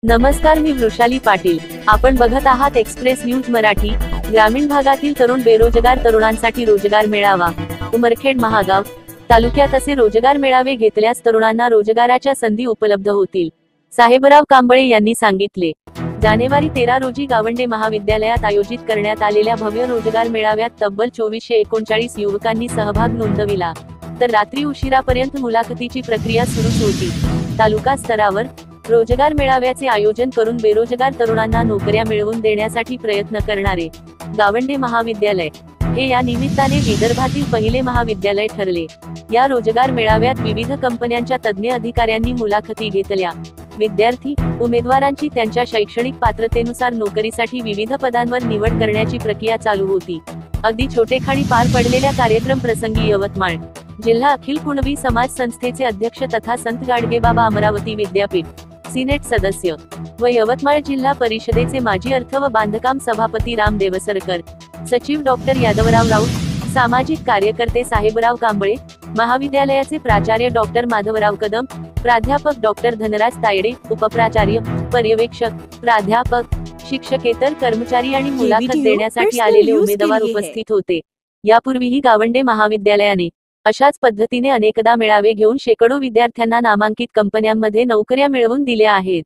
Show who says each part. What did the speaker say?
Speaker 1: नमस्कार, मी वृषाली पाटील. आपण बघत आहात एक्सप्रेस न्यूज मराठी. ग्रामीण भागातील तरुण बेरोजगार तरुणांसाठी रोजगार मेळावा. उमरखेड महागाव तालुक्यात असे रोजगार मेळावे घेतल्यास तरुणांना रोजगाराच्या संधी उपलब्ध होतील, साहेबराव कांबळे यांनी सांगितले. जानेवारी 13 रोजी गावंडे महाविद्यालयात आयोजित करण्यात आलेल्या भव्य रोजगार मेळाव्यात तब्बल 2439 युवकांनी सहभाग नोंदविला, तर रात्री उशिरापर्यंत मुलाखतीची प्रक्रिया सुरूच होती. तालुका स्तरावर रोजगार मेळाव्याचे आयोजन करून बेरोजगार तरुणांना नोकऱ्या मिळवून देण्यासाठी प्रयत्न करणारे गावंडे महाविद्यालय हे या निमित्ताने विदर्भातील पहिले महाविद्यालय ठरले. या रोजगार मेळाव्यात विविध कंपन्यांच्या तज्ञ अधिकाऱ्यांनी मुलाखती घेतल्या. विद्यार्थी उमेदवारांची त्यांच्या शैक्षणिक पात्रतेनुसार नोकरीसाठी विविध पदांवर निवड करण्याची प्रक्रिया चालू होती. अगदी छोटेखानी पार पडलेल्या कार्यक्रम प्रसंगी यवतमाळ जिल्हा अखिल कुणबी समाज संस्थेचे अध्यक्ष तथा संत गाडगेबाबा अमरावती विद्यापीठ सिनेट सदस्य व यवतमाळ जिल्हा परिषदेचे माजी अर्थ व बांधकाम सभापती राम देवसरकर, सचिव डॉक्टर यादवराव राऊत, सामाजिक कार्यकर्ते साहेबराव कांबळे, महाविद्यालयाचे प्राचार्य डॉक्टर माधवराव कदम, प्राध्यापक डॉक्टर धनराज तायडे, उपप्राचार्य, पर्यवेक्षक, प्राध्यापक, शिक्षकेतर कर्मचारी आणि मुलाखत देण्यासाठी आलेले उमेदवार उपस्थित होते. यापूर्वीही गावंडे महाविद्यालयाने अशाच पद्धतीने अनेकदा मेळावे घेऊन शेकडो विद्यार्थ्यांना नामांकित कंपन्यांमध्ये नोकऱ्या मिळवून दिल्या आहेत.